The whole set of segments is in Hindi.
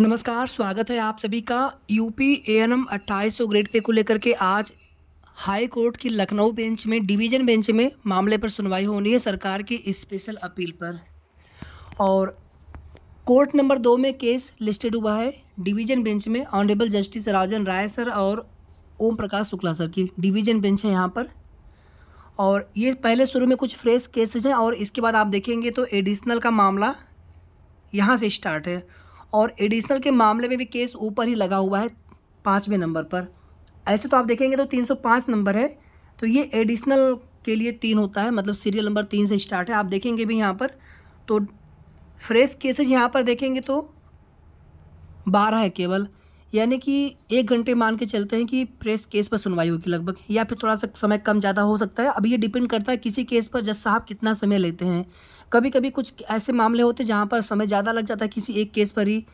नमस्कार, स्वागत है आप सभी का। यूपी एएनएम 2800 ग्रेड पे को लेकर के आज हाई कोर्ट की लखनऊ बेंच में डिवीज़न बेंच में मामले पर सुनवाई होनी है सरकार की स्पेशल अपील पर। और कोर्ट नंबर 2 में केस लिस्टेड हुआ है डिवीज़न बेंच में ऑनरेबल जस्टिस राजन राय सर और ओम प्रकाश शुक्ला सर की डिवीज़न बेंच है यहाँ पर। और ये पहले शुरू में कुछ फ्रेश केसेज हैं और इसके बाद आप देखेंगे तो एडिशनल का मामला यहाँ से स्टार्ट है। और एडिशनल के मामले में भी केस ऊपर ही लगा हुआ है 5वें नंबर पर। ऐसे तो आप देखेंगे तो 305 नंबर है, तो ये एडिशनल के लिए 3 होता है, मतलब सीरियल नंबर 3 से स्टार्ट है। आप देखेंगे भी यहाँ पर तो फ्रेश केसेज यहाँ पर देखेंगे तो 12 है केवल, यानी कि 1 घंटे मान के चलते हैं कि फ्रेश केस पर सुनवाई होगी लगभग, या फिर थोड़ा सा समय कम ज़्यादा हो सकता है। अब ये डिपेंड करता है किसी केस पर जज साहब कितना समय लेते हैं। कभी कभी कुछ ऐसे मामले होते हैं जहाँ पर समय ज़्यादा लग जाता है किसी एक केस पर ही,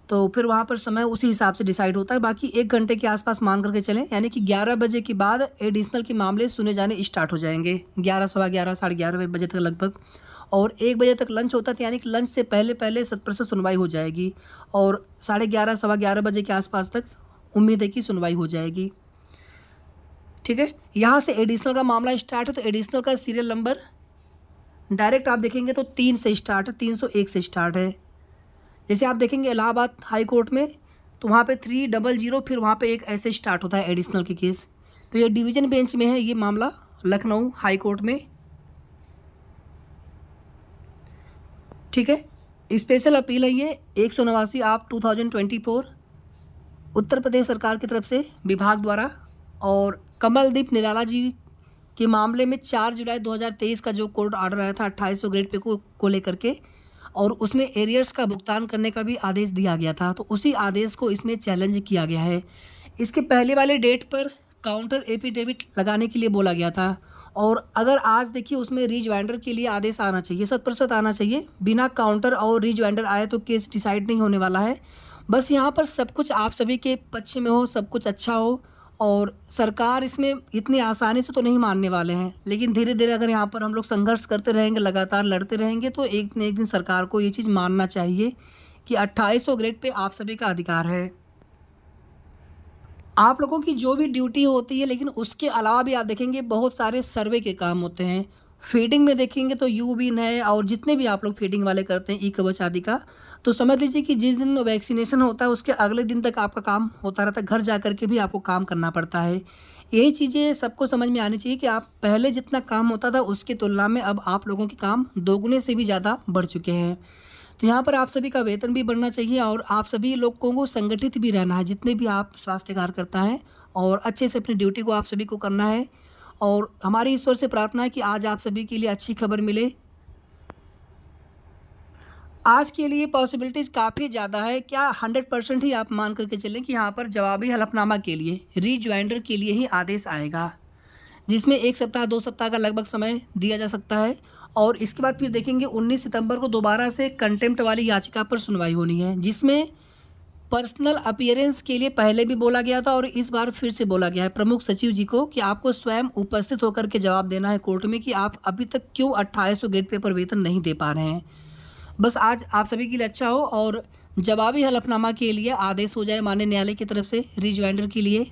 तो फिर वहाँ पर समय उसी हिसाब से डिसाइड होता है। बाकी 1 घंटे के आसपास मान करके चलें, यानी कि 11 बजे के बाद एडिशनल के मामले सुने जाने स्टार्ट हो जाएंगे, 11, सवा 11, साढ़े 11 बजे तक लगभग। और 1 बजे तक लंच होता था, यानी कि लंच से पहले पहले 100% सुनवाई हो जाएगी। और साढ़े 11, सवा 11 बजे के आसपास तक उम्मीद है कि सुनवाई हो जाएगी। ठीक है, यहाँ से एडिशनल का मामला स्टार्ट है, तो एडिशनल का सीरियल नंबर डायरेक्ट आप देखेंगे तो 3 से स्टार्ट है, 301 से स्टार्ट है। जैसे आप देखेंगे इलाहाबाद हाई कोर्ट में तो वहाँ पे 300, फिर वहाँ पे एक ऐसे स्टार्ट होता है एडिशनल के केस। तो ये डिवीज़न बेंच में है ये मामला लखनऊ हाई कोर्ट में। ठीक है, स्पेशल अपील है ये 189 आप 2024 उत्तर प्रदेश सरकार की तरफ से विभाग द्वारा। और कमलदीप निराला जी के मामले में 4 जुलाई 2023 का जो कोर्ट ऑर्डर आया था 2800 ग्रेड पे को लेकर के, और उसमें एरियर्स का भुगतान करने का भी आदेश दिया गया था, तो उसी आदेश को इसमें चैलेंज किया गया है। इसके पहले वाले डेट पर काउंटर एफिडेविट लगाने के लिए बोला गया था, और अगर आज देखिए उसमें रीजवाइंडर के लिए आदेश आना चाहिए, 100% आना चाहिए। बिना काउंटर और रीजवाइंडर आए तो केस डिसाइड नहीं होने वाला है। बस यहाँ पर सब कुछ आप सभी के पक्ष में हो, सब कुछ अच्छा हो, और सरकार इसमें इतनी आसानी से तो नहीं मानने वाले हैं, लेकिन धीरे धीरे अगर यहाँ पर हम लोग संघर्ष करते रहेंगे, लगातार लड़ते रहेंगे, तो एक न एक दिन सरकार को ये चीज़ मानना चाहिए कि 2800 ग्रेड पे आप सभी का अधिकार है। आप लोगों की जो भी ड्यूटी होती है, लेकिन उसके अलावा भी आप देखेंगे बहुत सारे सर्वे के काम होते हैं। फीडिंग में देखेंगे तो यूबिन है, और जितने भी आप लोग फीडिंग वाले करते हैं ई कवच आदि का, तो समझ लीजिए कि जिस दिन वैक्सीनेशन होता है उसके अगले दिन तक आपका काम होता रहता है, घर जा कर के भी आपको काम करना पड़ता है। यही चीज़ें सबको समझ में आनी चाहिए कि आप पहले जितना काम होता था उसकी तुलना में अब आप लोगों के काम दोगुने से भी ज़्यादा बढ़ चुके हैं। तो यहाँ पर आप सभी का वेतन भी बढ़ना चाहिए, और आप सभी लोगों को संगठित भी रहना है, जितने भी आप स्वास्थ्य कार्यकर्ता हैं, और अच्छे से अपनी ड्यूटी को आप सभी को करना है। और हमारी ईश्वर से प्रार्थना है कि आज आप सभी के लिए अच्छी खबर मिले। आज के लिए पॉसिबिलिटीज़ काफ़ी ज़्यादा है, क्या 100% ही आप मान करके चलें कि यहाँ पर जवाबी हलफनामा के लिए रीज्वाइंडर के लिए ही आदेश आएगा, जिसमें 1 सप्ताह 2 सप्ताह का लगभग समय दिया जा सकता है। और इसके बाद फिर देखेंगे 19 सितंबर को दोबारा से कंटेम्प्ट वाली याचिका पर सुनवाई होनी है, जिसमें पर्सनल अपीयरेंस के लिए पहले भी बोला गया था और इस बार फिर से बोला गया है प्रमुख सचिव जी को कि आपको स्वयं उपस्थित होकर के जवाब देना है कोर्ट में कि आप अभी तक क्यों 2800 ग्रेड पे पर वेतन नहीं दे पा रहे हैं। बस आज आप सभी के लिए अच्छा हो और जवाबी हलफनामा के लिए आदेश हो जाए माननीय न्यायालय की तरफ से रीज्वाइंडर के लिए।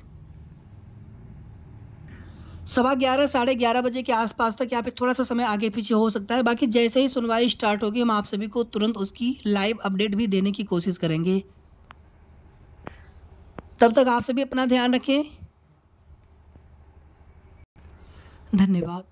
सवा 11, साढ़े 11 बजे के आसपास तक, यहाँ पे थोड़ा सा समय आगे पीछे हो सकता है। बाकी जैसे ही सुनवाई स्टार्ट होगी हम आप सभी को तुरंत उसकी लाइव अपडेट भी देने की कोशिश करेंगे। तब तक आप सभी अपना ध्यान रखें। धन्यवाद।